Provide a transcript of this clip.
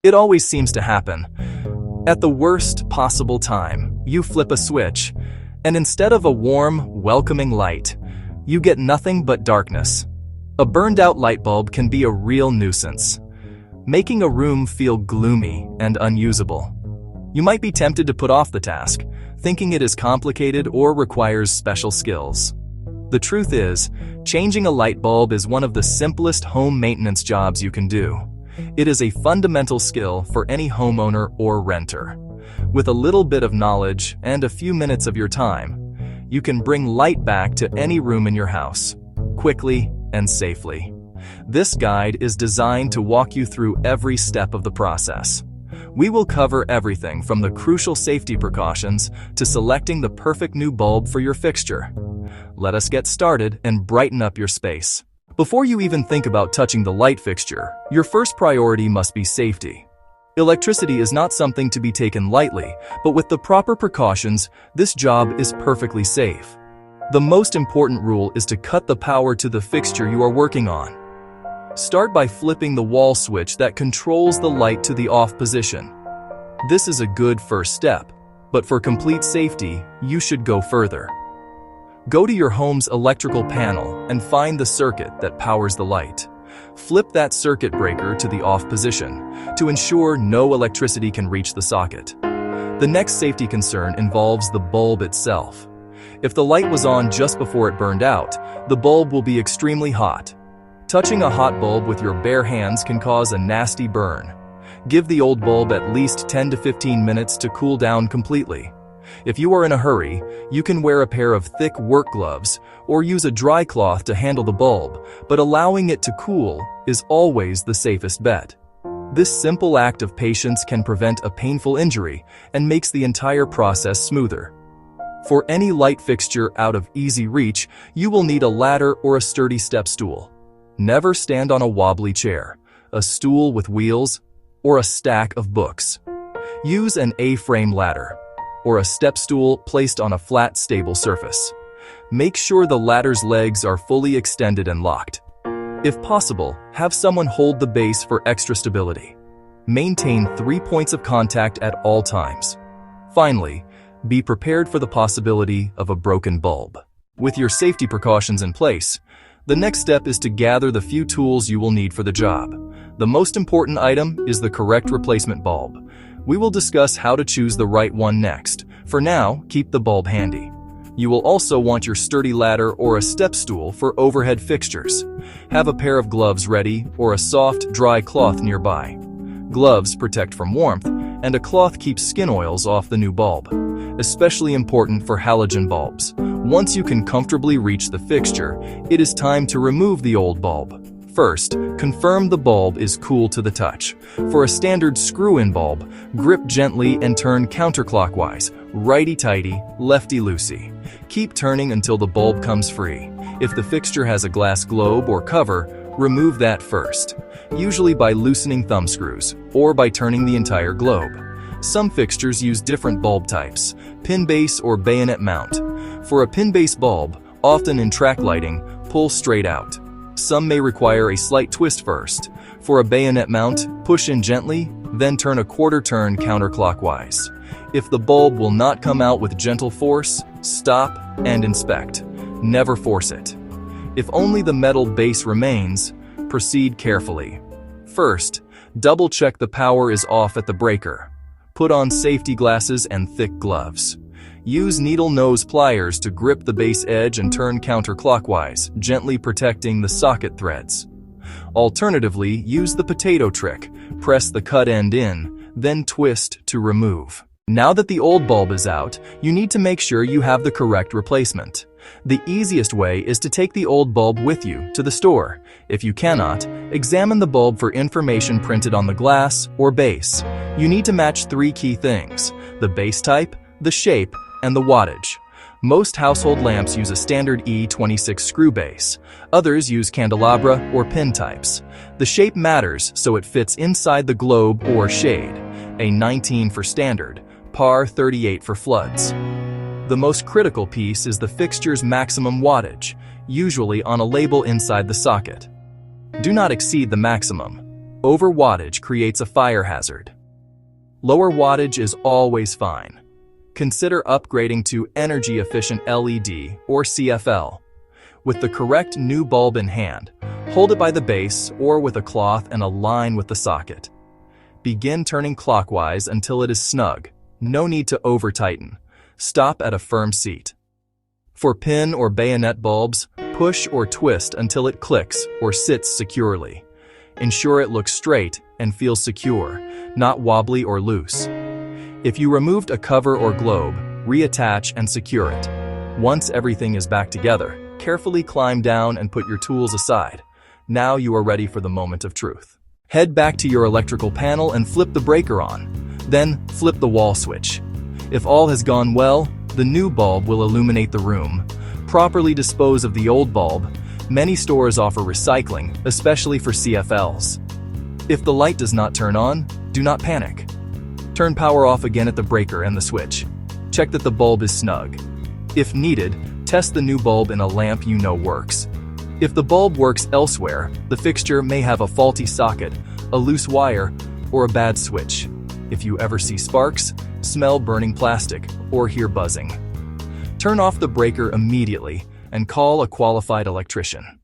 It always seems to happen. At the worst possible time, you flip a switch, and instead of a warm, welcoming light, you get nothing but darkness. A burned-out light bulb can be a real nuisance, making a room feel gloomy and unusable. You might be tempted to put off the task, thinking it is complicated or requires special skills. The truth is, changing a light bulb is one of the simplest home maintenance jobs you can do. It is a fundamental skill for any homeowner or renter. With a little bit of knowledge and a few minutes of your time, you can bring light back to any room in your house, quickly and safely. This guide is designed to walk you through every step of the process. We will cover everything from the crucial safety precautions to selecting the perfect new bulb for your fixture. Let us get started and brighten up your space. Before you even think about touching the light fixture, your first priority must be safety. Electricity is not something to be taken lightly, but with the proper precautions, this job is perfectly safe. The most important rule is to cut the power to the fixture you are working on. Start by flipping the wall switch that controls the light to the off position. This is a good first step, but for complete safety, you should go further. Go to your home's electrical panel and find the circuit that powers the light. Flip that circuit breaker to the off position to ensure no electricity can reach the socket. The next safety concern involves the bulb itself. If the light was on just before it burned out, the bulb will be extremely hot. Touching a hot bulb with your bare hands can cause a nasty burn. Give the old bulb at least 10 to 15 minutes to cool down completely. If you are in a hurry, you can wear a pair of thick work gloves or use a dry cloth to handle the bulb, but allowing it to cool is always the safest bet. This simple act of patience can prevent a painful injury and makes the entire process smoother. For any light fixture out of easy reach, you will need a ladder or a sturdy step stool. Never stand on a wobbly chair, a stool with wheels, or a stack of books. Use an A-frame ladder or a step stool placed on a flat, stable surface. Make sure the ladder's legs are fully extended and locked. If possible, have someone hold the base for extra stability. Maintain 3 points of contact at all times. Finally, be prepared for the possibility of a broken bulb. With your safety precautions in place, the next step is to gather the few tools you will need for the job. The most important item is the correct replacement bulb. We will discuss how to choose the right one next. For now, keep the bulb handy. You will also want your sturdy ladder or a step stool for overhead fixtures. Have a pair of gloves ready or a soft, dry cloth nearby. Gloves protect from warmth, and a cloth keeps skin oils off the new bulb. Especially important for halogen bulbs. Once you can comfortably reach the fixture, it is time to remove the old bulb. First, confirm the bulb is cool to the touch. For a standard screw-in bulb, grip gently and turn counterclockwise, righty-tighty, lefty-loosey. Keep turning until the bulb comes free. If the fixture has a glass globe or cover, remove that first, usually by loosening thumb screws or by turning the entire globe. Some fixtures use different bulb types, pin base or bayonet mount. For a pin base bulb, often in track lighting, pull straight out. Some may require a slight twist first. For a bayonet mount, push in gently, then turn a quarter turn counterclockwise. If the bulb will not come out with gentle force, stop and inspect. Never force it. If only the metal base remains, proceed carefully. First, double-check the power is off at the breaker. Put on safety glasses and thick gloves. Use needle nose pliers to grip the base edge and turn counterclockwise, gently protecting the socket threads. Alternatively, use the potato trick. Press the cut end in, then twist to remove. Now that the old bulb is out, you need to make sure you have the correct replacement. The easiest way is to take the old bulb with you to the store. If you cannot, examine the bulb for information printed on the glass or base. You need to match 3 key things: the base type, the shape, and the wattage. Most household lamps use a standard E26 screw base. Others use candelabra or pin types. The shape matters, so it fits inside the globe or shade. A 19 for standard, par 38 for floods. The most critical piece is the fixture's maximum wattage, usually on a label inside the socket. Do not exceed the maximum. Overwattage creates a fire hazard. Lower wattage is always fine. Consider upgrading to energy-efficient LED or CFL. With the correct new bulb in hand, hold it by the base or with a cloth and align with the socket. Begin turning clockwise until it is snug. No need to over-tighten. Stop at a firm seat. For pin or bayonet bulbs, push or twist until it clicks or sits securely. Ensure it looks straight and feels secure, not wobbly or loose. If you removed a cover or globe, reattach and secure it. Once everything is back together, carefully climb down and put your tools aside. Now you are ready for the moment of truth. Head back to your electrical panel and flip the breaker on. Then flip the wall switch. If all has gone well, the new bulb will illuminate the room. Properly dispose of the old bulb. Many stores offer recycling, especially for CFLs. If the light does not turn on, do not panic. Turn power off again at the breaker and the switch. Check that the bulb is snug. If needed, test the new bulb in a lamp you know works. If the bulb works elsewhere, the fixture may have a faulty socket, a loose wire, or a bad switch. If you ever see sparks, smell burning plastic, or hear buzzing, turn off the breaker immediately and call a qualified electrician.